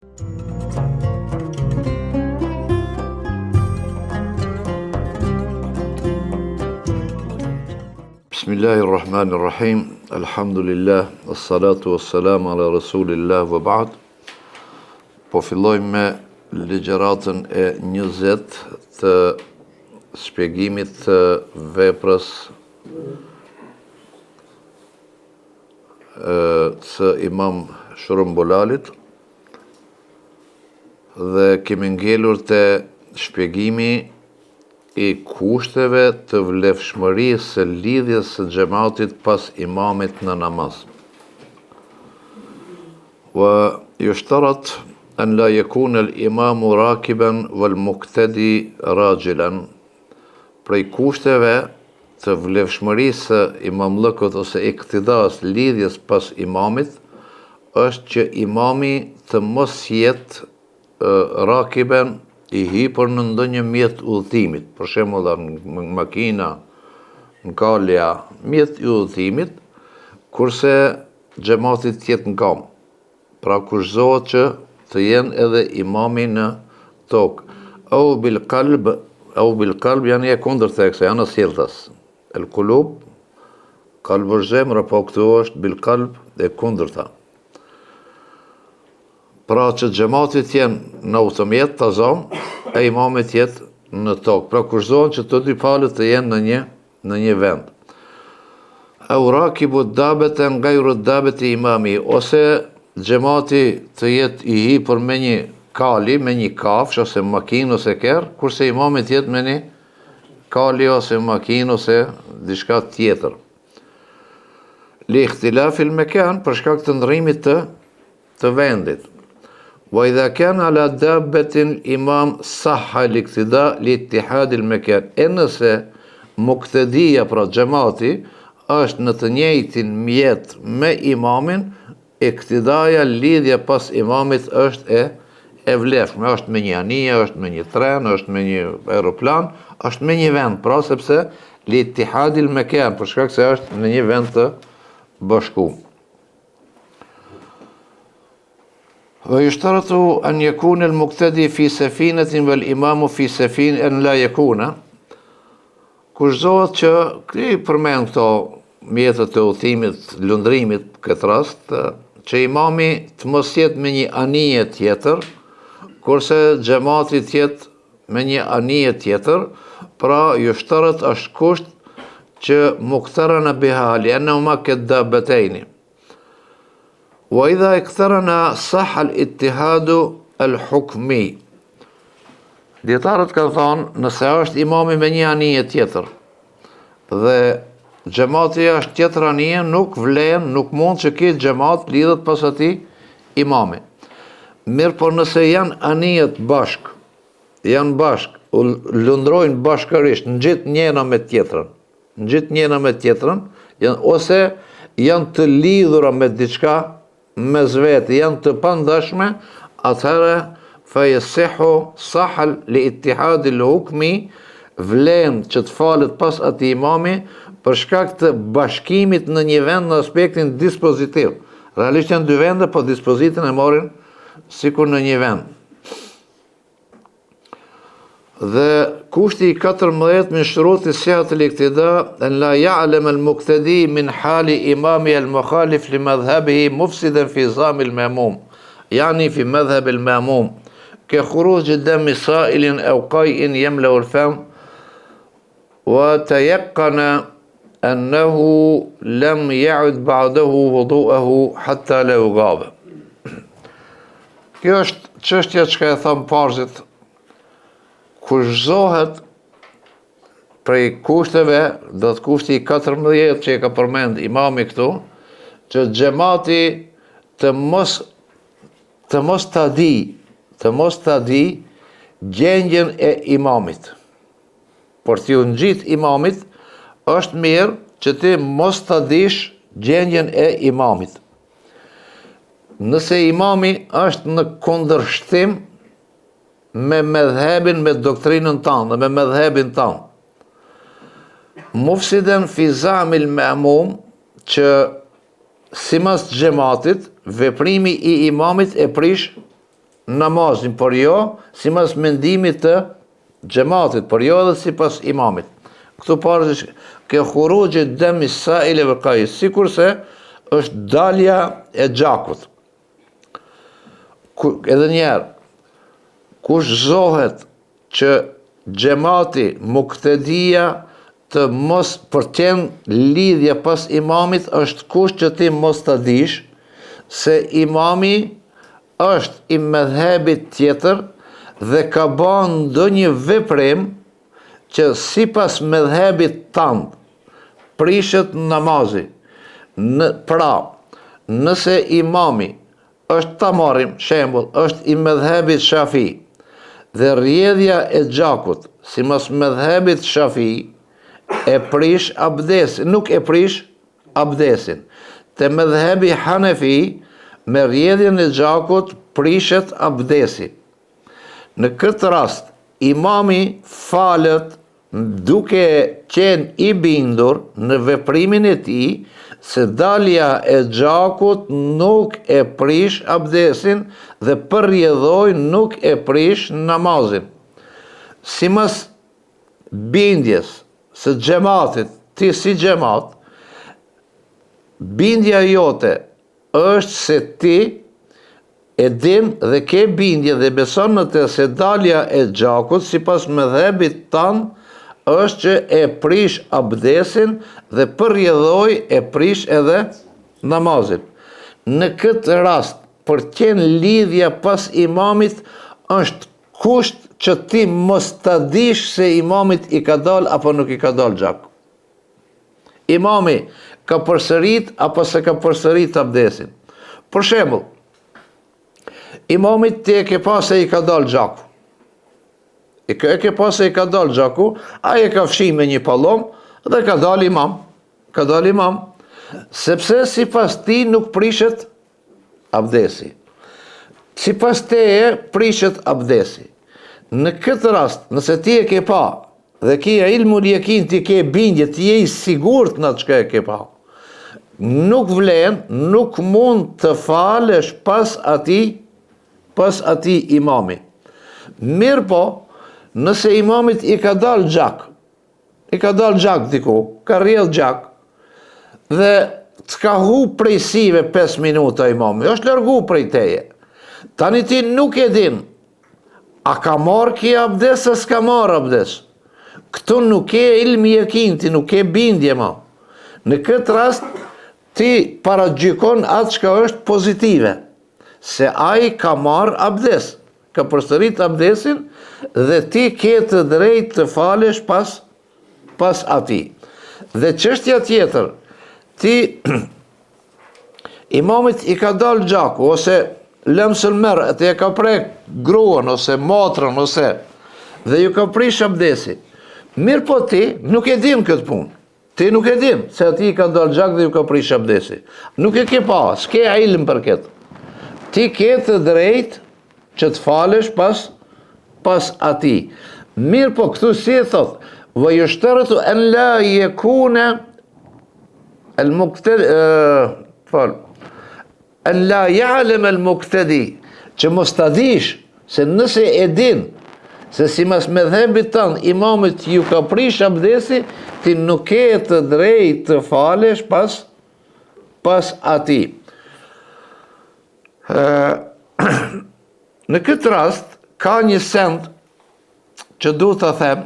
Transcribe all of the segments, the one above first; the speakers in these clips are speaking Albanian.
Bismillahirrahmanirrahim. Alhamdulillah, assalatu wassalamu ala rasulillah wa ba'd. Po fillojmë me ligjëratën e 20 të shpjegimit të veprës të Imam Shurëmbulalit dhe kemi ngelur te shpjegimi i kushteve të vlefshmërisë së lidhjes së xhamatit pas imamit në namaz. Wa yushtarat an la yakuna al-imamu rakiban wal muqtadi rajilan. Prej kushteve të vlefshmërisë së imamllëkut ose iktidas lidhjes pas imamit është që imami të mos jetë rakiben i hipur në ndonjë mjet udhëtimit, për shembull në makina, në kalja, mjet i udhëtimit, kurse xhamati të jetë në kam. Pra kushtohet që të jenë edhe imami në tokë. Au bil qalb janë e kundërta e kësaj, janë sjelltas. El qulub, qalbu zemra, po këtu është bil qalb e kundërta. Pra që xhamatit jenë në automjet të zonë, e imamit jetë në tokë. Pra kushtohet që të dy palët të jenë në një vend. Au rakibu dabeten gajru dabeti imami, ose xhamati të jetë i hipur me një kali, me një kafsh, ose makinë, ose kerr, kurse imamit jetë me një kali, ose makinë, ose diçka tjetër. Li ikhtilafil mekan, për shkak të ndrrimit të vendit. Wa idha kana ala dabbatin imam sahha al-iqtida li ittihad al-makan. Nëse muqtadia pra xhamati është në të njëjtin mjet me imamin, iktidaja lidhja pas imamit është e vlefshme, është me një anije, është me një tren, është me një aeroplan, është me një vend, pra sepse li ittihad al-makan, për shkak se është në një vend të bashkuar. ويشترط أن يكون المقتدي في سفينة والإمام في سفينة أن لا يكون. Kushtohet që i përmend këto mjetet e udhëtimit, lundrimit këtë rast, që imami të mos jetë me një anije tjetër, kurse xhamati të jetë me një anije tjetër, pra yushtarat është kusht që muqtarana biha li'annahuma kadabatayn. Wa idha iktarana sahha al-ittihadu al-hukmi. Dietarët kanë thonë, nëse është imami me një anije tjetër dhe xhamati është tjetër anije, nuk vlen, nuk mund që ky xhamat lidhet pas atij imami. Mirë, por nëse janë anijet bashk, u lundrojnë bashkërisht, ngjit njëra me tjetrën, ose janë të lidhura me diçka mes vetë, janë të pandashme, atëherë fayasihu sahal li ittihad al-hukmi, vlen që të falet pas atij imami për shkak të bashkimit në një vend në aspektin dispozitiv. Realisht janë dy vende, po dispozitin e marrin sikur në një vend. Dhe kushti i 14 min shuruti sihat al-iqtida an la ya'lam al-muqtadi min hali imami al-mukhalif li madhhabihi mufsidan fi zam al-ma'mum. Yani fi madhhab al-ma'mum ka khuruj dam sa'il aw qay'in yamla al-fam wa tayaqqana annahu lam ya'ud ba'dahu wudu'ahu hatta la yughab. Kjo është çështja që e tham parzit. Kushtohet prej kushteve, do të kushti i 14 që e ka përmend imami këtu, që xhamati të mos ta di gjendjen e imamit. Por t'ju ngjit imamit, është mirë që ti mos ta dish gjendjen e imamit. Nëse imami është në kundërshtim me medhebin, me doktrinën tanë, me medhebin tanë. Mufsiden fi zamil ma'mum, që simas xhamatit, veprimi i imamit e prish namazin, por jo si mas mendimit të gjematit, por jo edhe si pas imamit. Këtu parë që ke khurujit demi sa'ile vë kajis, si kurse është dalja e gjakut. Edhe njerë, kush zohet që gjemati muqtedia të mos përqen lidhja pas imamit, është kush që ti mos të dish se imami është i medhebit tjetër dhe ka bën ndonjë veprim që si pas medhebit tanë prishet namazi. Pra, nëse imami është, ta marim shembull, është i medhebit Shafi dhe rjedhja e gjakut si mas medhebit Shafi e prish abdesin, nuk e prish abdesin. Te medhebi Hanefi me rjedhjen e gjakut prishet abdesi. Në këtë rast, imami falet duke qenë i bindur në veprimin e tij se dalja e gjakut nuk e prish abdesin dhe për rjedhoj nuk e prish namazin. Si mas bindjes së gjematit, ti si gjemat, bindja jote është se ti e din dhe ke bindje dhe beson në të se dalja e gjakut si pas medhebit tanë është që e prish abdesin dhe për rjedhoj e prish edhe namazin. Në këtë rast, për qenë lidhja pas imamit është kusht që ti mos të dish se imamit i ka dal apo nuk i ka dal gjak. Imami ka përsërit apo se ka përsërit abdesin. Për shembull, imamit ti e ke pa se i ka dal gjaku. E ke pa se i ka dal gjaku, a e ka fshi me një pallom dhe ka dal imam. Ka dal imam. Sepse si pas ti nuk prishet abdesi. Si pas teje prishet abdesi. Në këtë rast, nëse ti e ke pa dhe kia ilmul yakin, ti ke bindje, ti je i sigurt në atë çka e ke pa, nuk vlen, nuk mund të falesh pas atij imami. Mirë po, nëse imamit i ka dal gjak diku, ka rrjedh gjak, dhe t'ka hu prej sive 5 minuta imami, është largu prej teje. Tani ti nuk e din, a ka marrë ki abdes a s'ka marrë abdes. Këtu nuk e ilmi yakin, ti nuk e bindje ma. Në këtë rast, ti paragjykon atë çka është pozitive, se ai ka marrë abdes, ka përsërit abdesin dhe ti ke të drejtë të falesh pas atij. Dhe çështja tjetër, ti imamit i ka dal gjaku ose lëmsën merë, ti e ka prek gruan ose motrën ose dhe ju ka prish abdesi. Mirë po ti nuk e din këtë punë. Ti nuk e din se ati i ka dal gjak dhe ju ka prish abdesi. Nuk e ke pa, s'ke ilm për këtë. Ti ke të drejtë që të falesh pas atij. Mirë po këtu si e thot, vë yushtaratu an la yakuna al-muqtadi an la ya'lam al-muqtadi, që mos ta dish se nëse e din se si mas medhebit tanë imamit ju ka prish abdesi, ti nuk ke të drejtë të falesh pas atij. Në këtë rast, ka një send që du të them,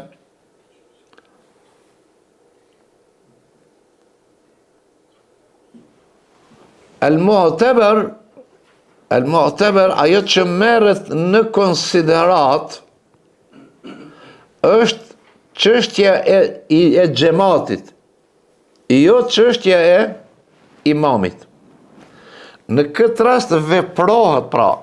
el-mu'tabar, ajo që merret në konsiderat, është çështja e xhamatit, jo çështja e imamit. Në këtë rast veprohet pra,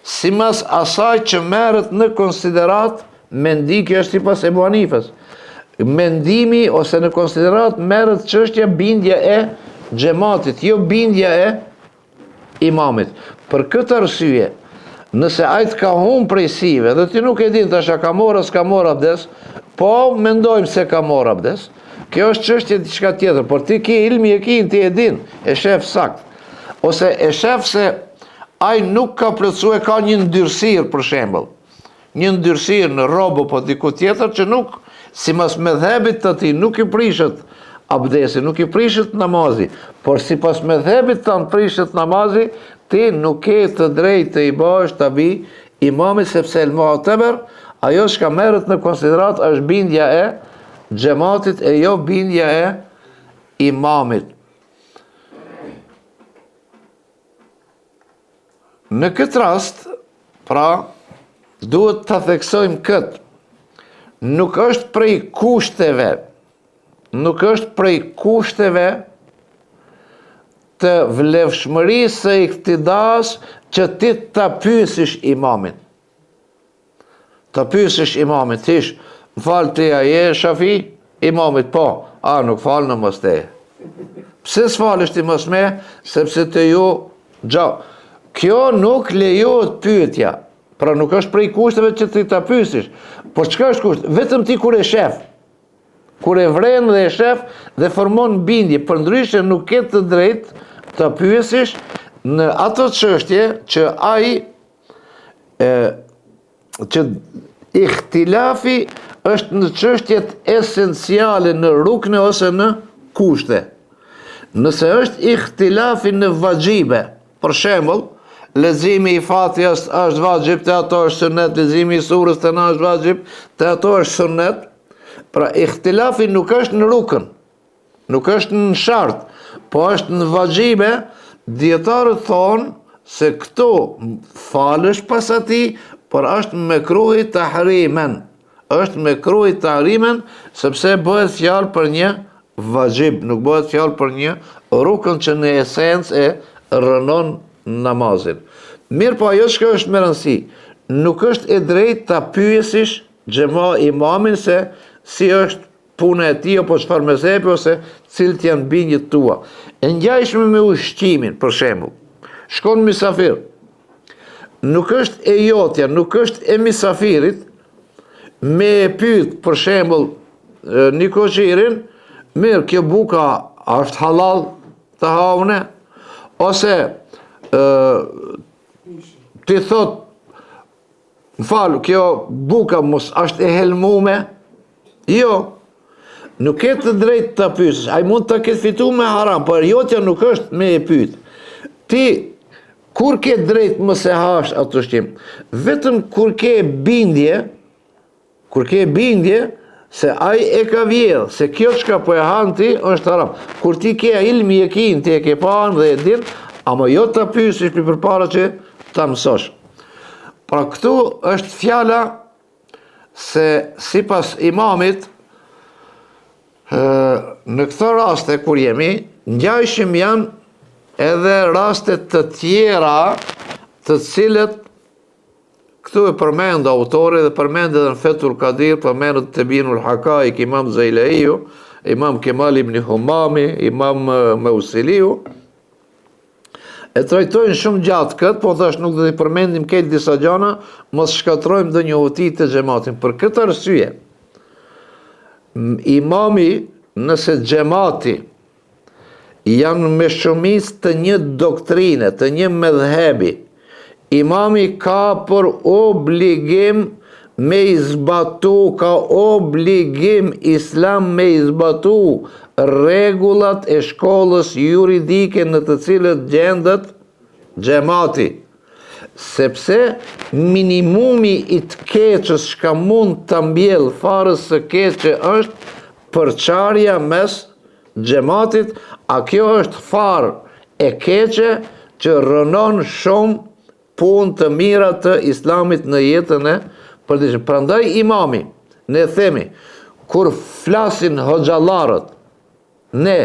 simas asaj që merret në konsiderat, mendimi është sipas Ebu Hanifës. Mendimi ose në konsiderat merret çështja bindja e xhamatit, jo bindja e imamit. Për këtë arsye, nëse ajt ka humbur prej sive dhe ti nuk e din tash a ka marrë as ka marrë abdes, po mendojmë se ka marrë abdes. Kjo është çështje diçka tjetër, por ti ke ilmi yakin, ti e din, e shef sakt. Ose e shef se ai nuk ka plotësuar, ka një ndyrësirë për shembull. Një ndyrësirë në robë po diku tjetër që nuk, sipas medhebit të tij, nuk i prishet abdesi, nuk i prishet namazi, por sipas medhebit tanë prishet namazi, ti nuk ke të drejtë të i bësh tabi imamit, sepse el mu'tabar, ajo që merret në konsiderat është bindja e xhamatit e jo bindja e imamit. Në këtë rast, pra, duhet të theksojmë këtë. Nuk është prej kushteve të vlefshmërisë së iktidas që ti ta pyesish imamin. Ta pyesish imamin, thish, më falë ti a je Shafi? Imamit, po, nuk falë në mos te. Pse s'falesh ti mos me? Sepse të ju gjau. Kjo nuk lejohet pyetja. Pra nuk është prej kushteve që ti ta pyesish. Por çka është kusht? Vetëm ti kur e shef. Kur e vren dhe e shef dhe formon bindje, përndryshe nuk ke të drejtë ta pyesish në ato çështje që ai që ihtilafi është në çështjet esenciale, në rukne ose në kushte. Nëse është ihtilafi në vaxhibe, për shembull, leximi i Fatihas është vajxhib, te ato është sunnet, leximi i surës te na është vajxhib, te ato është sunnet. Pra ihtilafi nuk është në rukën, nuk është në shart, po është në vajxhibe. Dietarët thonë se këto falësh pas atij, por është mekruhi tahrimen. Është mekruhi tahrimen sepse bëhet fjalë për një vajxhib, nuk bëhet fjalë për një rukën që në esencë e rënon namazin. Mirë, po ajo që është me rëndësi, nuk është e drejtë ta pyesish imamin se si është puna e tij apo çfarë mezhepi ose cilët janë bindjet tua. E ngjajshme me ushqimin, për shembull. Shkon mysafir. Nuk është e jotja, nuk është e misafirit me e pyet, për shembull, një koqirin, mirë, kjo buka është halal të haune, ose ti thot, më falu, kjo buka mos është e helmume? Jo, nuk e të drejtë të pyesësh, ai mund të ketë fitu me haram, por jotja nuk është me e pyet. Ti, kur ke drejtë mos e hash atë ushqim? Vetëm kur ke bindje se ai e ka vjedhë, se kjo çka po e han ti është haram. Kur ti ke ilmi yakin, ti e ke parë dhe e din, ama jo ta pyesish përpara që ta mësosh. Pra këtu është fjala se sipas imamit në këto raste kur jemi, ngjajshëm janë edhe raste të tjera të cilët këtu e përmend autori dhe përmend edhe në Fethul Qadir, përmend Tebinul Haqaiq, Imam Zailaiu, Imam Kemal ibn Humami, Imam Mausiliu. E trajtojnë shumë gjatë këtë, po thash nuk do t'i përmendim këtë disa gjana, mos shkatrojmë dhe një uti të xhamatin. Për këtë arsye, imami, nëse xhamati janë me shumicë të një doktrine, të një medhebi, imami ka për obligim me izbatu, ka obligim islam me izbatu rregullat e shkollës juridike në të cilët gjendet xhamati. Sepse minimumi i të keqës që mund të mbjell farës së keqe është përçarja mes xhamatit, a kjo është farë e keqe që rënon shumë punë të mira të islamit në jetën e përditshme. Prandaj imami, ne themi, kur flasin hoxhallarët, ne,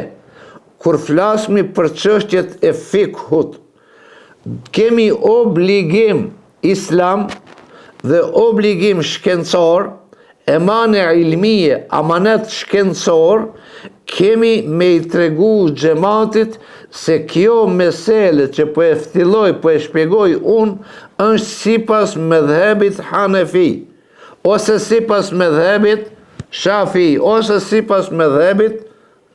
kur flasmi për çështjet e fikhut, kemi obligim islam dhe obligim shkencor, emane ilmije, amanet shkencor, kemi me i tregu xhamatit se kjo mesele që po e filloj, po e shpjegoj unë, është sipas medhebit Hanefi, ose sipas medhebit Shafi, ose sipas medhebit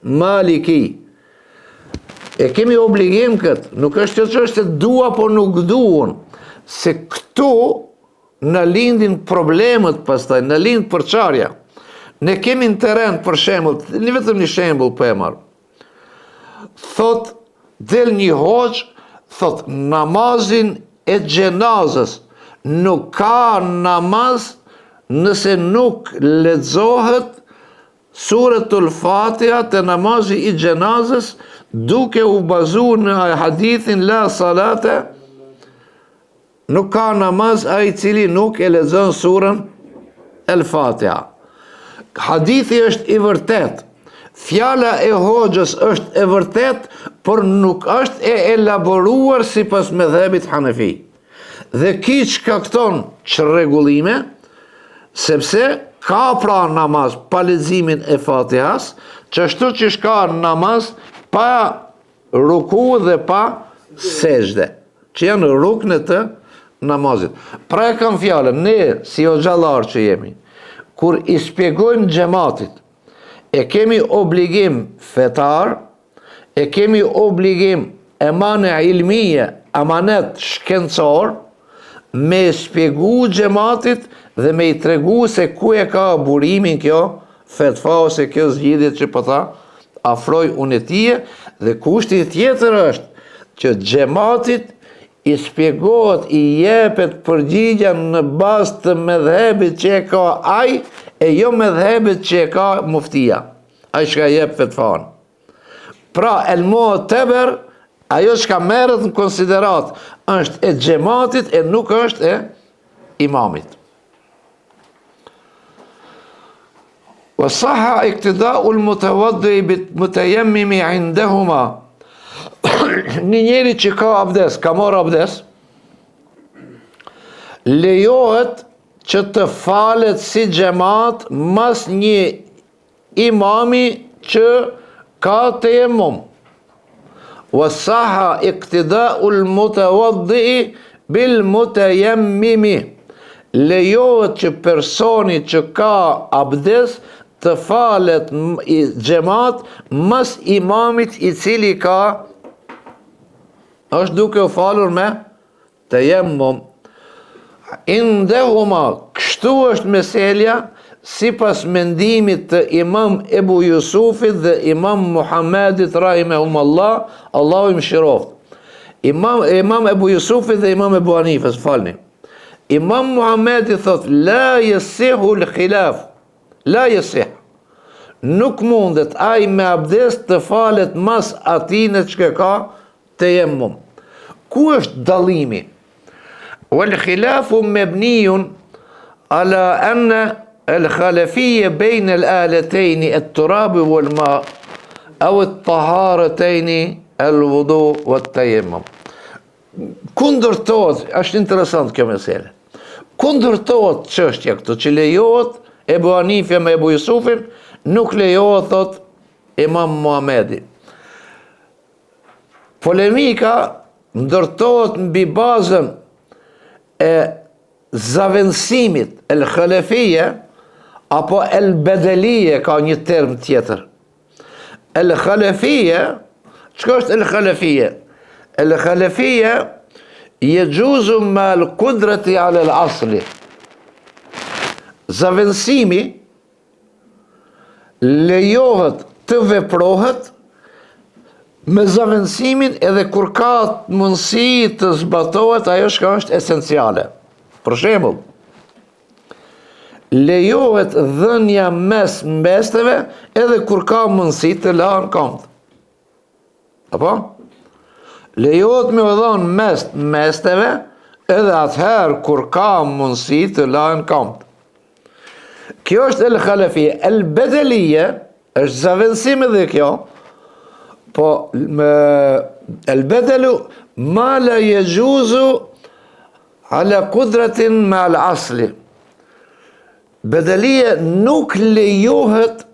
Maliki. E kemi obligim këtë, nuk është që është dua po nuk duon, se këtu në lindin problemet pastaj, në lind përçarja. Ne kemi në teren për shembull, një vetëm një shembull po e marr. Thot del një hoxh, thot namazin e xhenazës nuk ka namaz nëse nuk lexohet Suratul Fatiha te namazi i xhenazës duke u bazuar në hadithin la salate, nuk ka namaz ai i cili nuk e lexon surën El Fatiha. Hadithi është i vërtet. Fjala e hoxhës është e vërtet, por nuk është e elaboruar sipas mëdhëbit Hanefi. Dhe ki shkakton çrregullime, sepse ka pra namaz pa leximin e Fatihas, çashtu që ka namaz pa ruku dhe pa sejdë, që janë ruknet të namazit. Pra e kam fjalën, ne si o xhallar që jemi, kur i shpjegojmë xhamatit, e kemi obligim fetar, e kemi obligim emane ilmije, amanet shkencor, me shpjegu xhamatit dhe me i tregu se ku e ka burimin kjo fetfa ose kjo zgjidhje që po tha afroj unetije, dhe kushti tjetër është që xhamatit i shpjegohet, i jepet përgjigja në bazë të mëdhëbit që e ka ai, e jo mëdhëbit që e ka muftia, ai që ka jep fetfan. Pra el mu'tabar, ajo që ka merret në konsiderat është e xhamatit e nuk është e imamit. وصح اقتداء المتوضئ بالمتيمم عندهما. Një njeri që ka abdes, ka marrë abdes, lejohet që të falet si xhamat mas një imami që ka tejemmum. وصح اقتداء المتوضئ بالمتيمم. Lejohet që personi që ka abdes të falet i xhamat mas imamit i cili ka është duke u falur me tejemmum. Indehuma, kështu është meselja sipas mendimit të Imam Ebu Jusufit dhe Imam Muhammedit rahimahumullah, Allahu i mëshiroft. Imam Ebu Jusufit dhe Imam Ebu Hanifes, falni. Imam Muhammedi thot, la yasihu l-khilaf, la yasih. Nuk mundet ai me abdes të falet mas atine që ka tejemmum. Ku është dallimi? Wal khilafu mabniyun ala anna al-khalafiyya bayna al-alatayn at-turab wal-ma aw at-taharatayn al-wudu wat-tayammum. Kundërtohet, është interesant kjo mesele. Kundërtohet çështja këtu që lejohet Ebu Hanifja me Ebu Jusufin, nuk lejohet thot Imam Muhamedi. Polemika ndërtohet mbi bazën e zavendësimit el khalefije apo el bedelije, ka një term tjetër. El khalefije, çka është el khalefije? El khalefije yjuzu ma al qudrati ala al asli. Zavendësimi lejohet të veprohet me zavendësimin edhe kur ka mundësi të zbatohet ajo që është esenciale. Për shembull, lejohet dhënia mes mbesteve edhe kur ka mundësi të lahen komt. Apo? Lejohet me u dhënë mes mbesteve edhe atëherë kur ka mundësi të lahen komt. Kjo është el khalefije. El bedelije është zavendësim edhe kjo, po el bedelu ma la yjuzu ala kudratin ma al asli. Bedelije nuk lejohet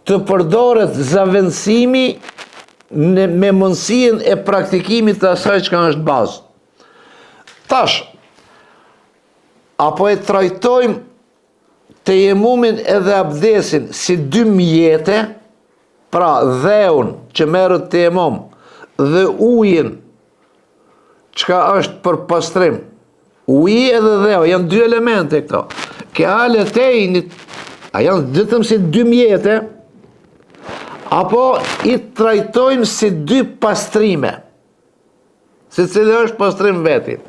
të përdoret zavendësimi me mundësinë e praktikimit të asaj që është bazë. Tash, apo e trajtojmë tejemmumin edhe abdesin si dy mjete pra dheun që merret tejemum dhe ujin çka është për pastrim. Uji edhe dheu janë dy elemente këto. Kealetejnit, a janë vetëm si dy mjete, apo i trajtojmë si dy pastrime, se cilë është pastrim veti.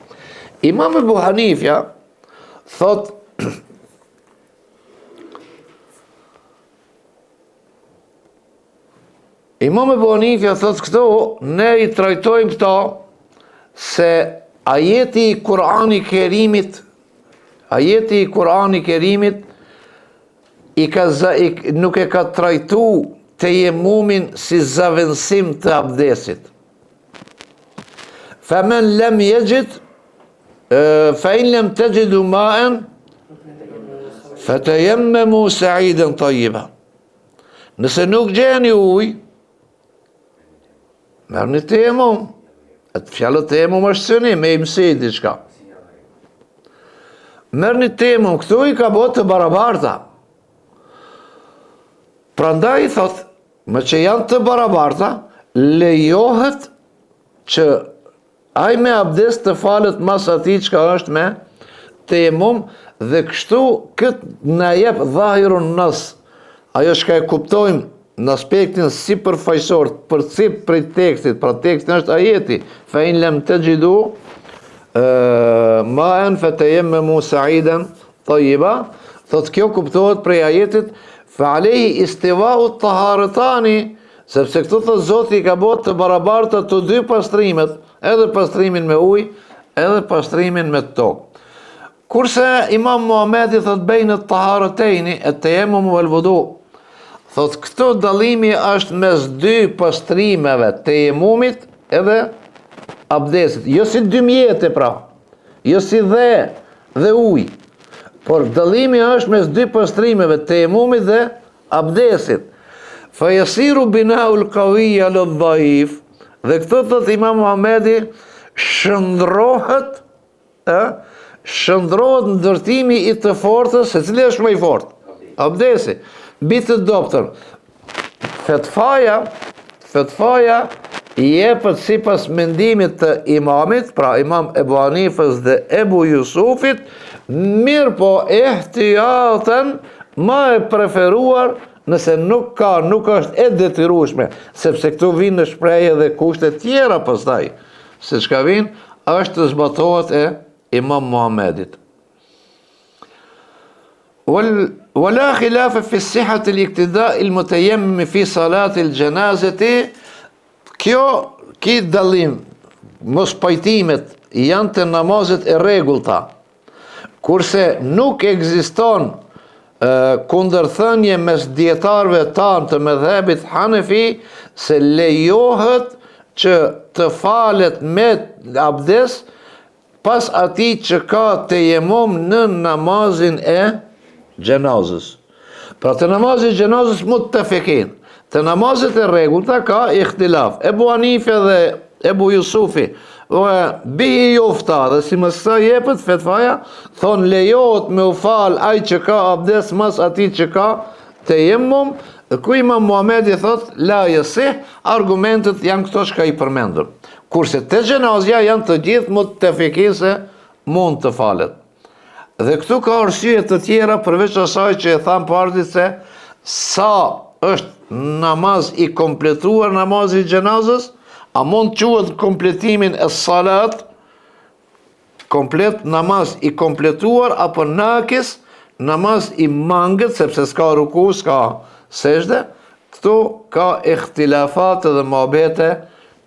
Imam Ebu Hanifja thot këto, ne i trajtojmë këto se ajeti i Kur'ani Kerimit nuk e ka trajtu tejemumin si zavendësim të abdesit. Famen lem yajid fa in lam tajidu ma'an fatayammamu sa'idan tayyiba. Nëse nuk gjeni ujë, merrni tejemum. Fjallë tejemum është synim, me i mësi diçka. Merrni tejemum, këtu i ka botë të barabarta. Prandaj thot, me që janë të barabarta, lejohet që ai me abdes të falet mas atij çka është me tejemum, dhe kështu këtë na jep dhahirun nas. Ajo çka e kuptojmë në aspektin si përfaqësor, përcip prej tekstit, pra teksti është ajeti, fa in lam tajidu ma'an fatayammamu sa'idan tayyiba, thot kjo kuptohet prej ajetit fa alayhi istiwa'u at-taharatani, sepse këtu thot Zoti ka bërë të barabarta të dy pastrimet, edhe pastrimin me ujë, edhe pastrimin me tokë. Kurse Imam Muhamedi thot bejnë at-taharatani, at-tayammum wal-wudu. Thot këto dallimi është mes dy pastrimeve, tejemumit edhe abdesit. Jo si dy mjete pra, jo si dhe ujë, por dallimi është mes dy pastrimeve, tejemumit dhe abdesit. Fa yasiru bina'ul qawi 'ala ad-da'if. Dhe këto thot Imam Muhamedi shndrohet ndërtimi i të fortës, se cili është më i fortë? Abdesi. Bitë të doptër. Fetfaja jepet sipas mendimit të imamit, pra Imam Ebu Hanifës dhe Ebu Jusufit, mirë po ihtiyaten ma e preferuar nëse nuk është e detyrueshme, sepse këtu vinë në shprehje dhe kushte tjera pastaj, se çka vinë është të zbatohet e Imam Muhamedit. ولا خلاف في صحة الاقتداء المتيمم في صلاة الجنازة. Ki dallim, mos pajtimet janë të namazet e rregullta. Kurse nuk ekziston kundërthënie mes dietarëve tanë të mëdhëbit Hanefi se lejohet që të falet me abdes pas atij që ka tejemum në namazin e gjenazës. Pra të namazit gjenazës muttafikin, të namazit e rregullta ka ikhtilaf. Ebu Hanife dhe Ebu Jusufi bihi jofta, dhe si mësa jepet fetfaja, thonë lejohet me u fal ai që ka abdes mas atij që ka tejemmum, dhe ku Imam Muhamedi thot la yasih, argumentet janë këto që ka i përmendur. Kurse të gjenazja janë të gjithë muttafikin se mund të falet. Dhe këtu ka arsye të tjera përveç asaj që e tham parti se sa është namaz i kompletuar namazi i gjenazës, a mund quhet kompletimin e salat, komplet namaz i kompletuar, apo nakis, namaz i mangët, sepse s'ka ruku, s'ka sejdë. Këtu ka ikhtilafat dhe muhabete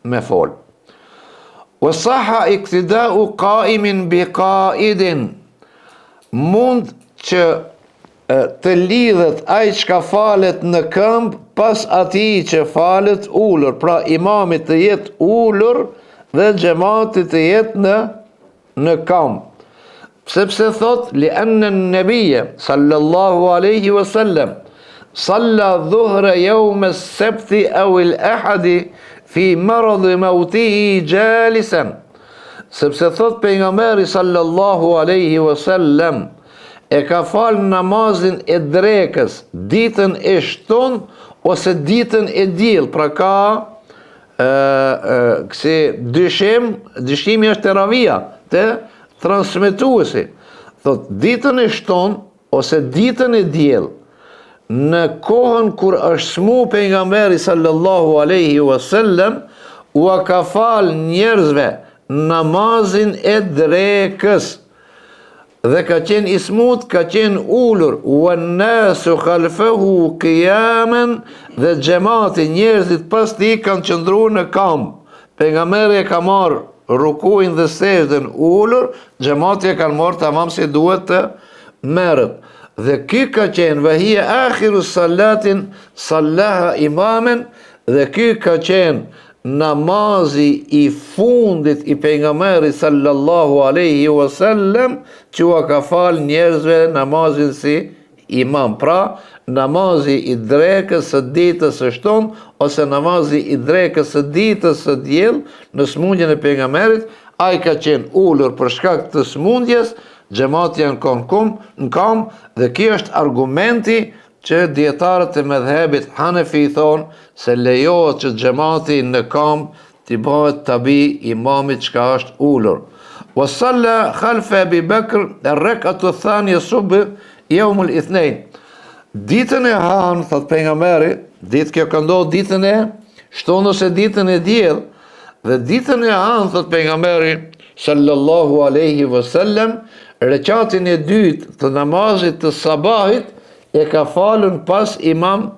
me fol. Wa sahha iqtida'u qa'imin bi qa'idin. Mund që të lidhet ai që ka falet në këmbë pas atij që falet ulur, pra imamit të jetë ulur dhe xhamatit të jetë në këmbë. Sepse thot li anna an-nabiyya sallallahu alaihi wasallam salla dhuhra yawm as-sabt aw al-ahad fi marad mautihi jalisan. Sepse thot pejgamberi sallallahu alaihi wasallam e ka fal namazin e drekës ditën e shtunë ose ditën e diell, pra ka kësi dyshimi është të ravia, të transmetuesi. Thot, ditën e shton, ose ditën e diell, në kohën kur është smu pejgamberi sallallahu alaihi wasallam, ua ka fal njerëzve namazin e drekës, dhe ka qenë ismut, ka qenë ullur, wa nasu khalfahu qiyaman, dhe xhamati, njerëzit pas tij kanë qëndruar në kamp. Pejgamberi e ka marrë rukuin dhe sejdën ullur, xhamati e kanë marrë tamam si duhet të merret. Dhe ky ka qenë vahia akhiru salatin sallaha imamen, dhe ky ka qenë namazi i fundit i pejgamberit sallallahu alaihi wasallam, që ua ka fal njerëzve namazin si imam. Pra, namazi i drekës së ditës së shtonë, ose namazi i drekës së ditës së diell, në smundjen e pejgamberit, ai ka qenë ulur për shkak të smundjes, xhamati janë në kam, dhe ky është argumenti që dietarët e medhebit Hanefi thonë se lejohet që xhamati në kam t'i bëhet tabi imamit që ka është ulur. Wa salla khalfa Abi Bakr ar-rak'atu ath-thaniya subh yawm al-ithnain. Ditën e hanë, thot pejgamberi, ditë kjo ka ndodhur ditën e shtonë ose ditën e diell, dhe ditën e hanë, thot pejgamberi sallallahu alaihi wasallam, rekatin e dytë të namazit të sabahit e ka falën pas imam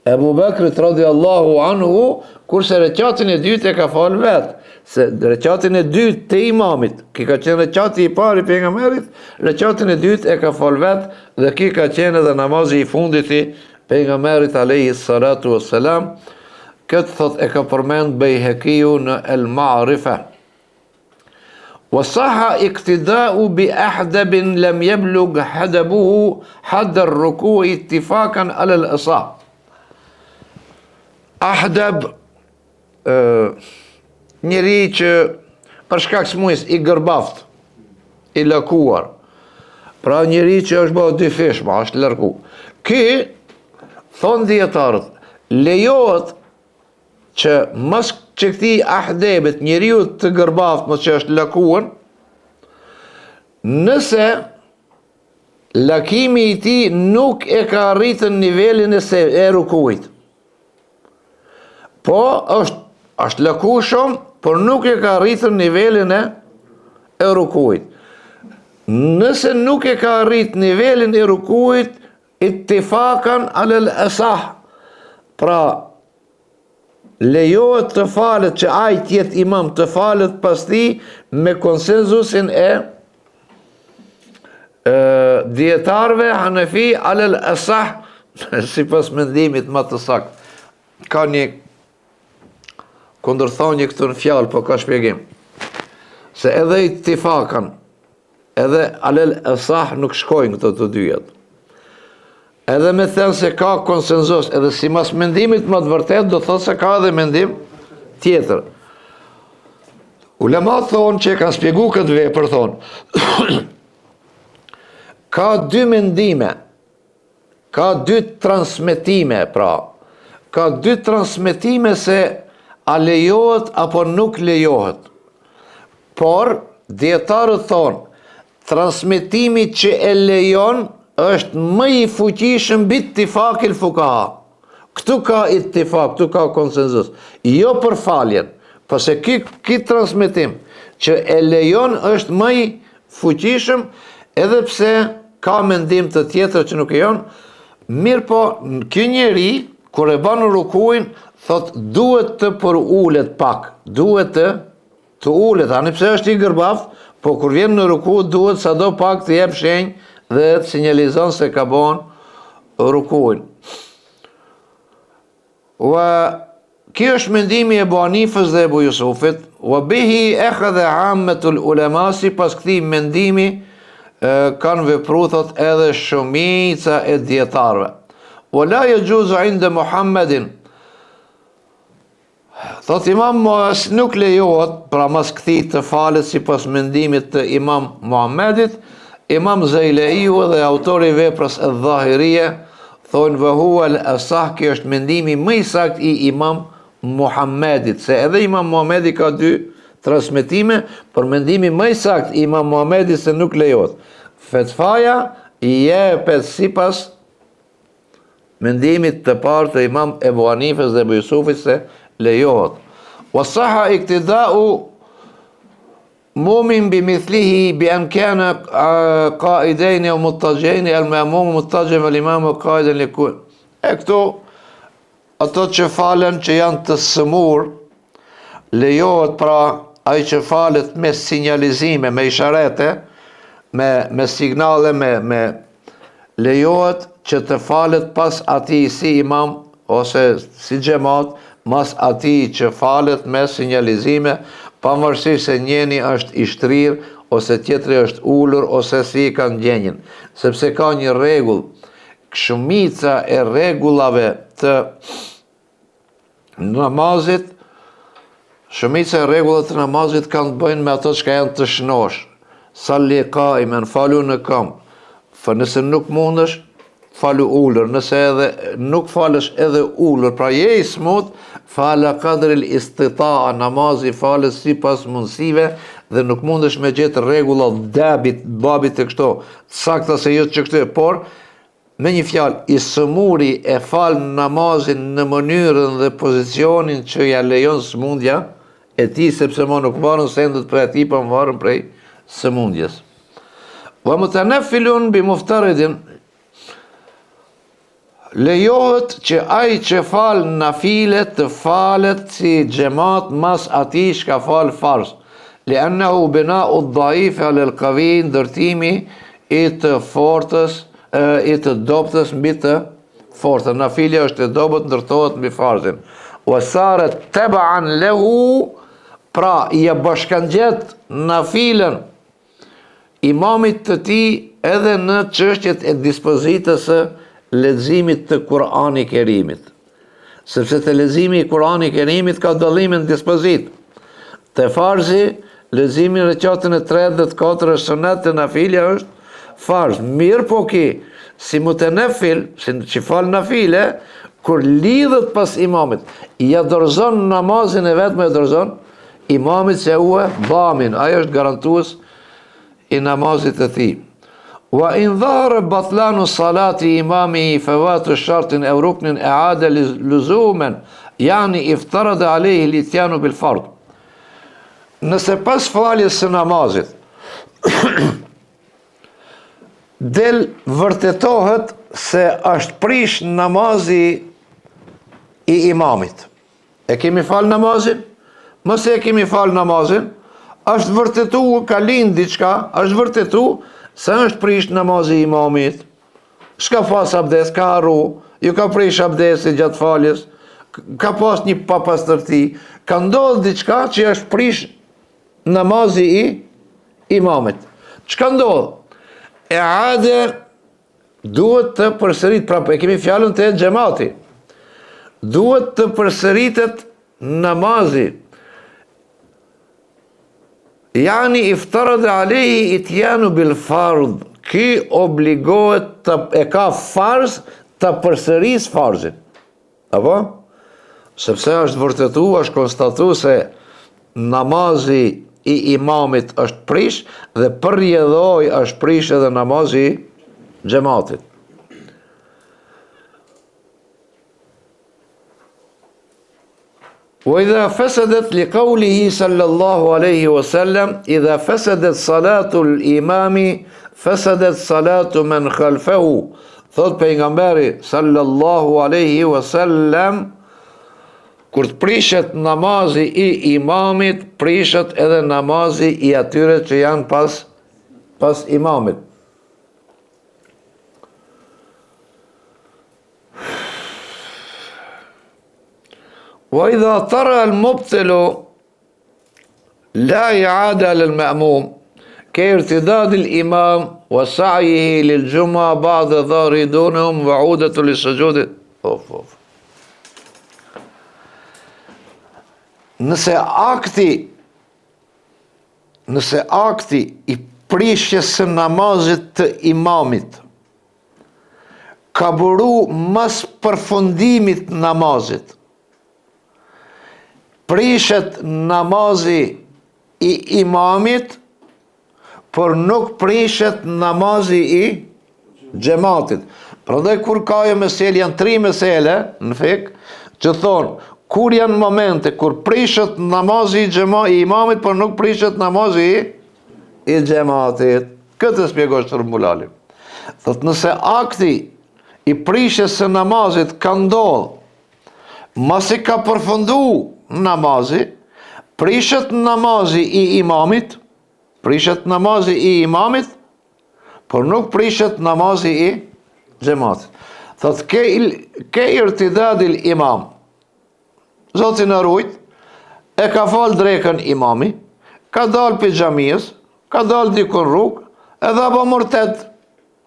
Ebu Bekrit radiallahu anhu, kurse rekatin e dytë e ka falë vetë. Se rekatin e dytë të imamit, ki ka qenë rekati i pari pejgamberit, rekatin e dytë e ka falë vetë, dhe ki ka qenë edhe namazi i fundit i pejgamberit alayhi salatu wassalam. Këtë thot e ka përmend Bejhekiu në El Ma'rifa. وصح اقتداء بأحدب لم يبلغ حدبه حد الركوع اتفاقا على الأصح. Ahdab, njëri që për shkak smujës i gërbaft, i lëkuar, pra njëri që është bëhë dy fishma, është lërku. Ky, thonë djetarët, lejohet që mës që këti ahdebet njeriu të gërbaft më që është lakuan, nëse lakimi i ti nuk e ka arritën nivelin e rukuit. Po është laku shumë, por nuk e ka arritën nivelin e rukuit. Nëse nuk e ka arrit nivelin e rukuit, ittifakan alal asah, pra lejohet të falet që ai tjetë imam të falet pas ti me konsenzusin e dietarëve Hanefi alal asah, si pas mendimit më të sakt. Ka një kundërthonje këtu në fjalë, po ka shpjegim. Se edhe ittifakan, edhe alal asah nuk shkojnë këto të dyjat. Edhe me thënë se ka konsenzus, edhe si mas mendimit më të vërtet, do thotë se ka edhe mendim tjetër. Ulemat thonë që e kanë spjegu këtë vepër, thonë, ka dy mendime, ka dy transmetime, pra, ka dy transmetime se a lejohet apo nuk lejohet. Por, dietarët thonë, transmetimi që e lejon, është më i fuqishëm bit ittifakil fuqaha. Këtu ka ittifak, këtu ka konsenzus. Jo për faljen, pse ky transmetim që e lejon është më i fuqishëm, edhe pse ka mendim të tjetër që nuk e jon. Mirë po, ky njeri kur e bën rukuin, thot duhet të përulet pak, duhet të ulet, ani pse është i gërbaft, po kur vjen në ruku duhet sado pak të jep shenjë dhe të sinjalizon se ka bon rukuin. Kjo është mendimi e Ebu Hanifës dhe Ebu Jusufit, wa bihi akhadha ammatul ulama, si pas këtij mendimi kanë vepru, thot, edhe shumica e dietarëve. Wa la yajuzu inda Muhammedin, thot imam nuk lejohet, pra mas këtij të falet si pas mendimit të imam Muhammedit. Imam Zaileiu dhe autori veprës e Dhahirije thonë vë hua al-asah, kjo është mendimi më i sakt i Imam Muhammedit, se edhe Imam Muhammedi ka dy transmetime, për mendimi më i sakt i Imam Muhammedit se nuk lejohet. Fetfaja jepet sipas mendimit të parë të Imam Ebu Hanifes dhe Ebu Jusufit se lejohet. Wasaha iktidau mumin bimithlihi bi an kana qaidain aw muttaji'ain al-ma'mum muttajin wal imam qaidan likul. E këtu ato që falen që janë të sëmur, lejohet pra ai që falet me sinjalizime, me isharete, me signale, me lejohet që të falet pas atij si imam ose si xhamat, mas atij që falet me sinjalizime, pavarësisht se njeni është i shtrirë ose tjetri është ulur ose si i kanë ndjenjën, sepse ka një rregull, shumica e rregullave të namazit, shumica e rregullat të namazit kanë të bëjnë me ato që janë të shnosh. Salli qaimen, falu në këmbë. Nëse nuk mundesh, falu ulur. Nëse edhe nuk falësh edhe ulur, pra je i smut, fala qadril istita'a, namazi falet sipas mundësive dhe nuk mundesh me gjetë rregulla babit të kështu, sakta se jo që kështu, por me një fjalë, i sëmuri e fal namazin në mënyrën dhe pozicionin që ja lejon sëmundja e tij, sepse mo nuk marrën sendet prej atij, po marrën prej sëmundjes. Wa mutanaffilun bi muftaridin, lejohet që ai që fal nafile të falet si xhamat mas atij që ka fal farz. Li'annahu bina'u ad-da'if 'ala al-qawi, ndërtimi i të fortës, i të dobtës mbi të fortën. Nafilja është e dobët, ndërtohet mbi farzin. Wa sarat tab'an lahu, pra i bashkangjet nafilen imamit të tij edhe në çështjet e dispozitës së leximit të Kur'anit Kerimit. Sepse te leximi i Kur'anit Kerimit ka dallimin dispozit. Te farzi, leximi në rekatën e 3 dhe të 4 është sunet, e nafilja është farz. Mirë po ki, si mutenefil, si që fal nafile, kur lidhet pas imamit, ja dorëzon namazin e vetë, me dorëzon imamit se ue bamin, ajo është garantues i namazit të tij. Wa in dhahara batlanu salati imami fawatu shartin aw ruknin i'ada luzuman, yani iftarada alayhi al-ityanu bil fard. Nëse pas faljes së namazit del vërtetohet se është prish namazi i imamit. E kemi fal namazin? Mëse e kemi fal namazin, është vërtetu, ka lind diçka, është vërtetu se është prish namazi i imamit. S'ka pas abdes, ka harru, ju ka prish abdesi gjatë faljes, ka pas një papastërti, ka ndodhë diçka që është prish namazi i imamit. Çka ndodhë? E ade duhet të përsërit, pra e kemi fjalën të xhamati. Duhet të përsëritet namazi. Yani iftarada alayhi ityanu bil fard. Ky obligohet e ka farz të përsëris farzin. Apo? Sepse është vërtetu, është konstatu se namazi i imamit është prish dhe përjedhoj është prish edhe namazi i xhamatit. وإذا فسدت لقوله صلى الله عليه وسلم إذا فسدت صلاة الإمام فسدت صلاة من خلفه. Thot pejgamberi sallallahu alaihi wasallam, kur të prishet namazi i imamit, prishet edhe namazi i atyre që janë pas imamit. وإذا طرأ المبطل لا إعادة للمأموم كارتداد الإمام وسعيه للجمعة بعد ظهر دونهم وعودة للسجود. Nëse akti i prishjes së namazit të imamit ka buru mas përfundimit namazit. Prishet namazi i imamit, por nuk prishet namazi i xhamatit. Prandaj kur ka e mesele, janë 3 mesele në fik, që thonë, kur janë momente kur prishet namazi i imamit, por nuk prishet namazi i xhamatit. Këtë shpjegosh Shërbulali. Thot, nëse akti i prishjes së namazit ka ndodhur masi ka përfundu namazi, prishet namazi i imamit, por nuk prishet namazi i xhamatit. Thot, ke irtidadil imam, Zoti na rujt, e ka fal drekën imami, ka dal për xhamisë, ka dal dikun rrugë, edhe apo murtet,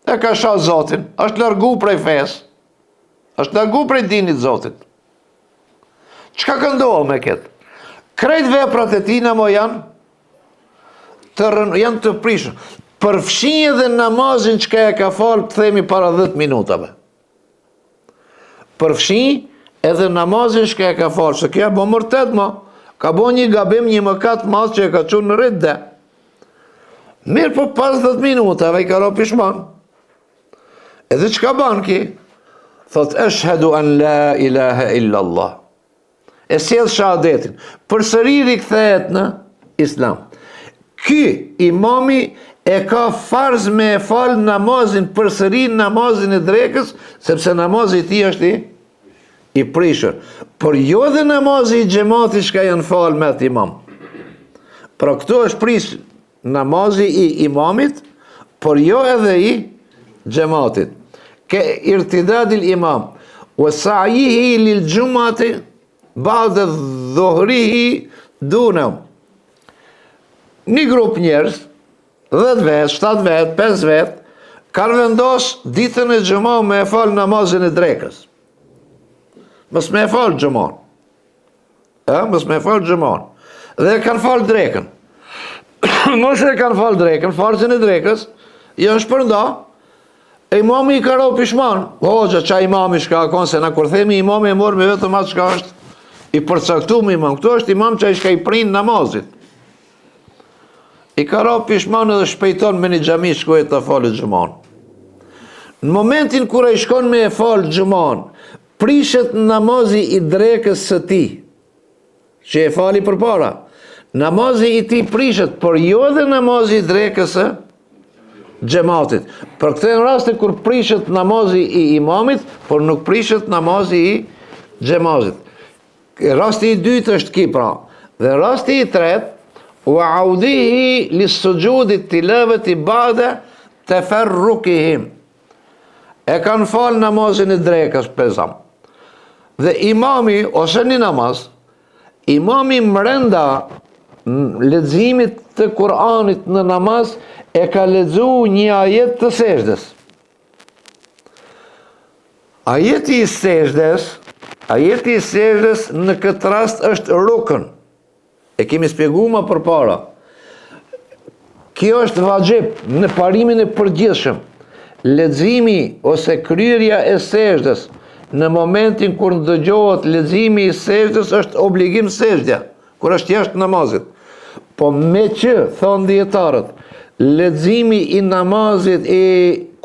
e ka shah Zotin, është largu prej fesë, është largu prej dinit Zotit. Çka ka ndodhur me këtë? Krejt veprat e tina mo janë të prishur. Përfshin edhe namazin që e ka falë, të themi para 10 minutave. Përfshin edhe namazin që e ka falë, se kja bo mërtet ma, ka bo një gabim, një mëkat mas që e ka qunë në rritë dhe. Mirë për pas 10 minutave i ka ro pishman. Edhe që ka ban ki? Thot, eshhedu an la ilaha illa Allah. E sjell shahadetin. Përsëriri kthehet në Islam. Ky imami e ka farz me e fal namazin, përsëri namazin e drekës, sepse namazi i tij është i prishur. Por jo dhe namazi i xhamatit që janë fal me atë imam. Pra këtu është prish namazi i imamit, por jo edhe i xhamatit. Ke irtidadil imam, wa sa'yihi lil jum'ati ba'da dhuhrihi dunam. Një grup njerëz, 10 vet, 7 vet, 5 vet, kanë vendos ditën e xumës me e fal namazin e drekës. Mos me e fal xumën. Mos me e fal xumën. Dhe kanë fal drekën. Mos e kanë fal drekën, farzën e drekës, janë shpërnda, e imami i ka ro pishman. Hoxha, qa imami shka akon, se na kur themi imami e morë me vetëm atë shka është i përcaktuar imam. Këtu është imam që i shka i prind namazit. I ka ro pishman edhe shpejton me një xhami shkoj të falë xhumën. Në momentin kur ai shkon me e falë xhumën, prishet namazi i drekës së tij, që e fali përpara. Namazi i tij prishet, por jo edhe namazi i drekës së xhamatit. Për këtë në rastin kur prishet namazi i imamit, por nuk prishet namazi i xhamatit. Rasti i dytë është ki pra. Dhe rasti i tretë, wa audihi lis-sujudit tilawati ba'da tafarruqihim. E kanë falë namazin e drekës pezam. Dhe imami, ose një namaz, imami mrenda leximit të Kur'anit në namaz e ka lexu një ajet të sejdës. Ajeti i sejdës në këtë rast është rukn. E kemi spjeguar më përpara. Kjo është vajib në parimin e përgjithshëm. Leximi ose kryerja e sejdës në momentin kur dëgjohet leximi i sejdës është obligim sejdja, kur është jashtë namazit. Po me që, thonë dietarët, leximi i namazit e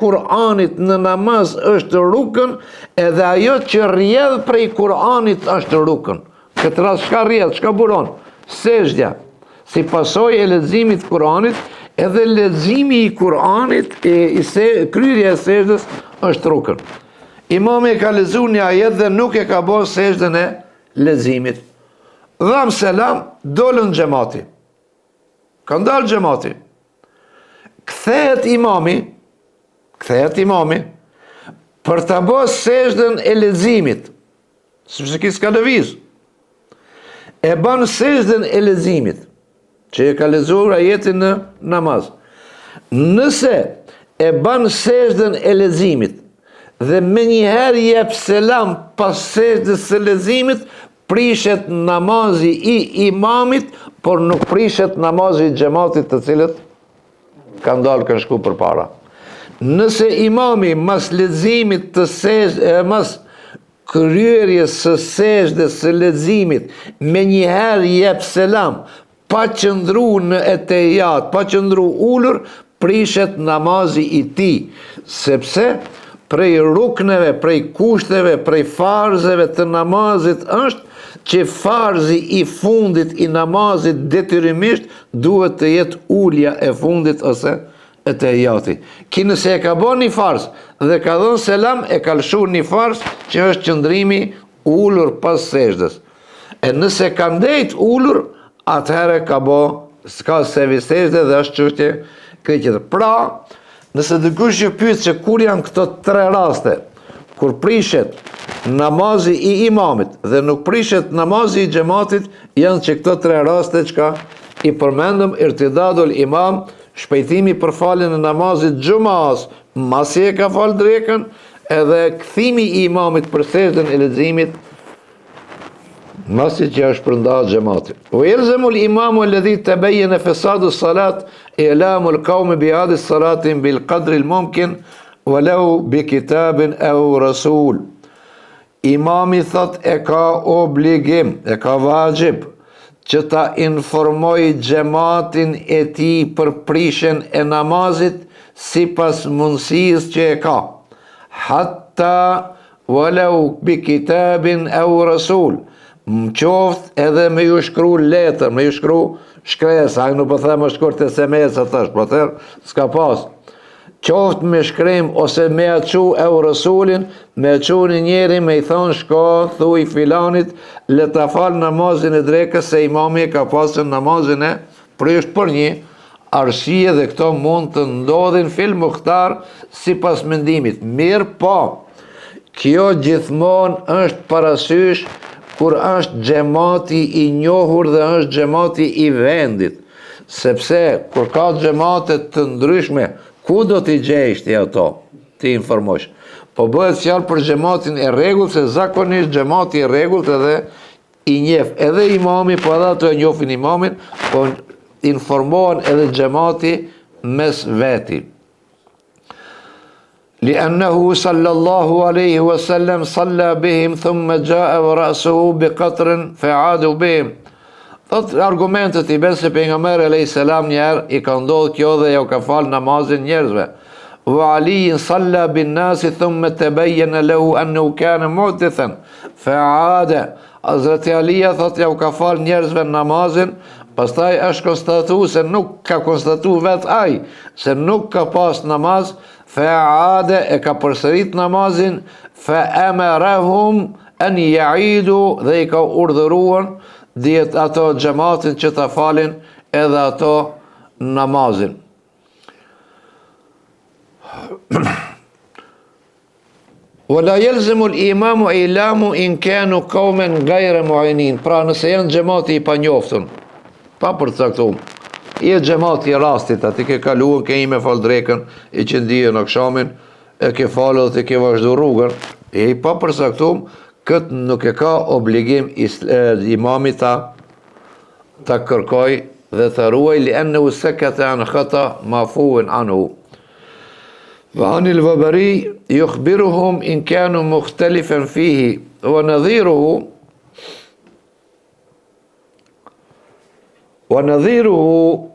Kur'anit në namaz është rukn, edhe ajo që rrjedh prej Kur'anit është rukn. Këtë rast çka rrjedh, çka buron? Sejdja. Si pasojë e leximit të Kur'anit, edhe leximi i Kur'anit kryerja e sejdës është rukn. Imami ka lexuar një ajet dhe nuk e ka bërë sejdën e leximit. Dham selam, dolën xhamati. Ka ndalë xhamati. Kthehet imami për ta bërë sejdën e leximit. Sepse ki s'ka lëviz. E bën sejdën e leximit, që e ka lexuar ajetin në namaz. Nëse e bën sejdën e leximit dhe me njëherë jep selam pas sejdës së leximit, prishet namazi i imamit, por nuk prishet namazi i xhamatit, të cilët kanë dalë kanë shku përpara. Nëse imami mas leximit të mas kryerjes së sejdës së leximit me njëherë jep selam, pa qëndru në etejat, pa qëndru ulur, prishet namazi i tij, sepse prej rukneve, prej kushteve, prej farzeve të namazit është që farzi i fundit i namazit detyrimisht duhet të jetë ulja e fundit ose etejati. Ki nëse e ka bën një farz dhe ka dhënë selam, e ka lëshuar një farz që është qëndrimi ulur pas sejdës. E nëse ka ndejt ulur, atëherë ka bë s'ka sevi sejdë dhe është çështje këtjetër. Pra, nëse dikush që pyet se kur janë këto tre raste, kur prishet namazi i imamit dhe nuk prishet namazi i xhamatit, janë që këto tre raste çka i përmendëm: irtidadul imam, shpejtimi për faljen e namazit xumas, masi e ka fal drekën, edhe kthimi i imamit për sejdën e leximit masi që është përnda xhamati. Wa yalzamu al-imamu alladhi tabayyana fasadu as-salat i'lamu al-qawmi bi hadhihi as-salati bil qadri al-mumkin walau bi kitabin aw rasul. Imami thot e ka obligim, e ka vajib që ta informoj xhamatin e tij për prishjen e namazit sipas mundësisë që e ka. Hatta walau bi kitabin aw rasul. Qoftë edhe me ju shkru letër, me ju shkru shkresa, nuk po them është shkurt SMS thash, po therë s'ka pas. Qoftë me shkrim ose me aqu e u Rasulin, me aqu një njeri me i thonë shko, thuj filanit, le ta fal namazin e drekës se imami ka pasën namazin e prisht për një arsye dhe këto mund të ndodhin fil muhtar si pas mendimit. Mirë po, kjo gjithmonë është parasysh kur është xhamati i njohur dhe është xhamati i vendit, sepse kur ka xhamate të ndryshme, ku do t'i gjejsh ti ato, ti informosh. Po bëhet fjalë për xhamatin e rregullt, se zakonisht xhamati i rregullt edhe i njeh edhe imami, po edhe ato e njohin imamin, po informohen edhe xhamati mes veti. لأنه صلى الله عليه وسلم صلى بهم ثم جاء ورأسه بقطر فعادوا بهم. Thot argumentet i ben se pejgamberi alayhis salam njerë i ka ndodhur kjo dhe ja ka fal namazin njerëzve. Wa Ali salla bin nas thumma tabayyana lahu annahu kana muhdithan fa'ada. Hazreti Ali thot ja ka fal njerëzve namazin, pastaj është konstatuar se nuk ka konstatuar vet ai se nuk ka pas namaz, fa'ada e ka përsërit namazin, fa'amarahum an ya'idu dhe i ka urdhëruar dihet ato xhamatin që ta falin edhe ato namazin. Wala yalzamu al-imamu ilamu in kanu qauman ghayra mu'inin. Pra nëse janë xhamati i panjoftun, pa përcaktuar, i xhamati i rastit, aty ke kaluar, ke ime fal drekën, i që ndije në akshamin, e ke falë dhe ke vazhdu rrugën, e i pa përcaktuar, këtë nuk e ka obligim imami ta kërkoj dhe të ruaj, li'annahu sakata an khata mafuun anhu. Wa anil Wabari yukhbiruhum in kanu mukhtalifan fihi wa nadhiruhu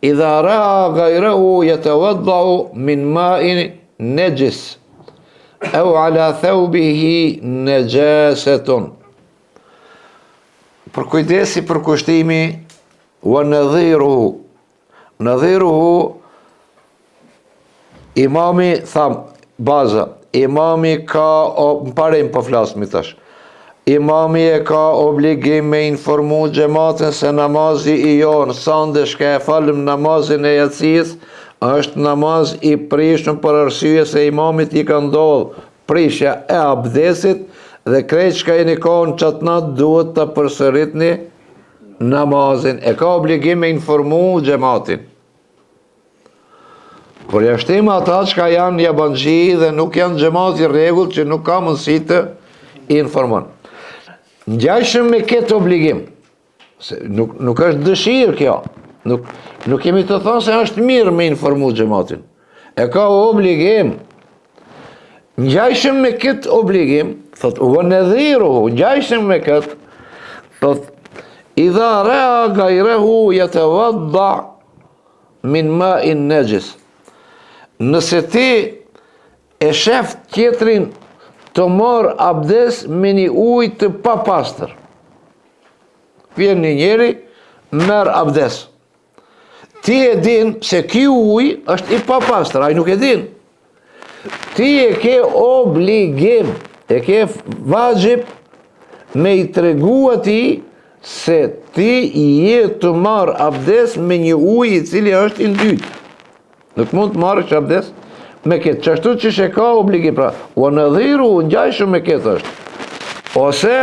idha ra'a ghayrahu yatawadda'u min ma'in najis au ala thawbihi najasetun. Për kujdesi për kushtimi, wa nadhiruhu. Nadhiruhu, imami tham, baza, imami ka, më parim po flasmi tash, imami e ka obligim me informu xhamatin se namazi i jonë, sa ndeshka e falëm namazin e jacis, është namaz i prishëm për arsye se imamit i ka ndodhur prishja e abdesit dhe krejt çka jeni kohën çatnat duhet të përsëritni namazin. E ka obligim me informu xhamatin. Por jashtim ata çka janë jabanxhi dhe nuk janë xhamati rregullt që nuk ka mundësi të informon. Ngjashëm me këtë obligim, se nuk është dëshirë kjo. Nuk kemi të thonë se është mirë me informu xhamatin. e ka obligim, ngjajshëm me këtë obligim, thot, u nadhiru, ngjajshëm me këtë, thot, idha raa gajrehu yatawadda min ma'in najis. Nëse ti e shef tjetrin të marr abdes me një ujë të papastër. Vjen një njeri, merr abdes. Ti e din se ky ujë është i papastër, ai nuk e din. Ti e ke obligim, e ke vajib me i tregu atij se ti je të marr abdes me një ujë i cili është i ndyt. Nuk mund të marrësh abdes me këtë, çashtu që e ka obligim, pra, u nadhiru, ngjajshëm me këtë është. Ose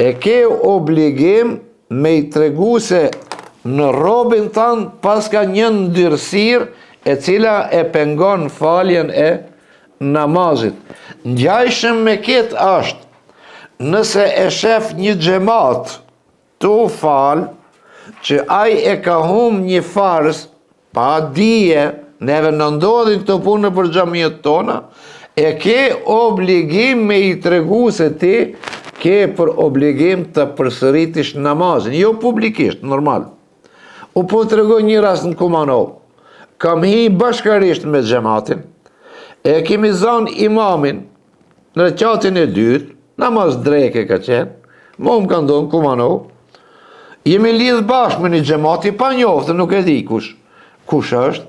e ke obligim me i tregu se në robin tanë pas ka një ndyrësirë e cila e pengon faljen e namazit. Ngjajshëm me këtë është, nëse e shef një xhamat të fal, që ai e ka humbur një farz, pa dije, neve në ndodhin të punë për xhamiat tona, e ke obligim me i tregu se ti ke për obligim të përsëritish namazin, jo publikisht, normal. U po të regoj një rast në Kumanov, kam hi bashkarisht me xhamatin, e kemi zanë imamin në reqatin e dytë, namaz dreke ka qenë, mo më ka ndonë Kumanov, jemi lidhë bashkë me një xhamati pa njoftë, nuk e di kush është,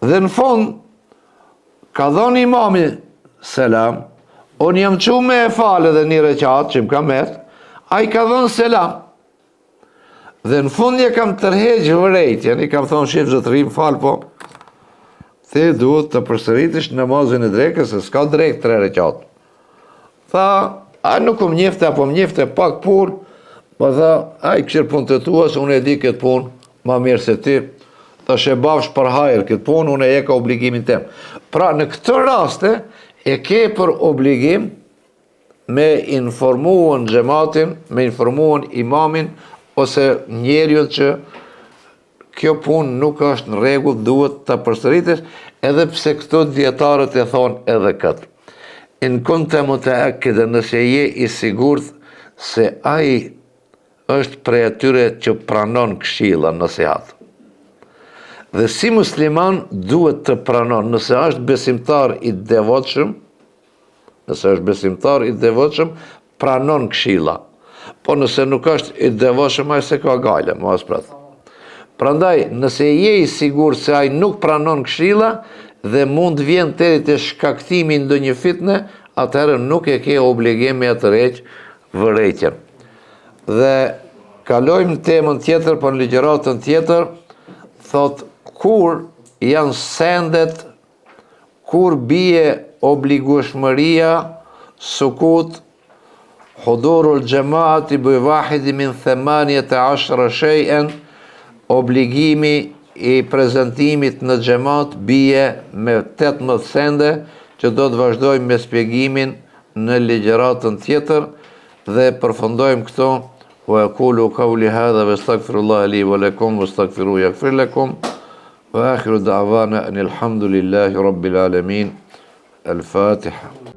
dhe në fund, ka dhonë imami selam, unë jam qu me e falë dhe një reqat që më ka metë, a i ka dhonë selam. Dhe në fund një kam tërheqë vërejtjen, i kam thonë shif zotërim falë po, ti duhet të përsëritish namazin e drekës, se s'ka drejk 3 reqat. Tha, a nuk më njefte, apo më njefte pak punë, po tha, a i këshirë punë të tua, se unë e di këtë punë, ma mirë se ti, ta she bafsh për hajrë këtë punë, unë e ka obligimin tem. Pra në këtë raste, e ke për obligim me informuën xhamatin, me informuën imamin, ose njeriun që kjo punë nuk është në rregull, duhet ta përsëritesh, edhe pse këto dietarët e thonë edhe këtë. In kunta mutaakkida, nëse je i sigurt se ai është prej atyre që pranon këshilla, nasihat. Dhe si musliman duhet të pranon, nëse është besimtar i devotshëm, pranon këshilla. Po nëse nuk është i devotshëm, ai se ka gale, mos prat. Prandaj, nëse je i sigurt se ai nuk pranon këshilla dhe mund vjen deri te shkaktimi ndonjë fitne, atëherë nuk e ke obligim me të rreq vërejtjen. Dhe kalojmë temën tjetër, po në ligjëratën tjetër, thot kur janë sendet, kur bie obligueshmëria, sukut, hudurul xhamaati bi wahidi min 18 shay'an, obligimi i prezantimit në xhamat bie me 18 sende, që do të vazhdojmë me shpjegimin në ligjëratën tjetër dhe përfundojmë këto. Wa aqulu qawli hadha wastaghfirullaha li wa lakum wastaghfiruhu yaghfir lakum. وآخر دعوانا أن الحمد لله رب العالمين. الفاتحة.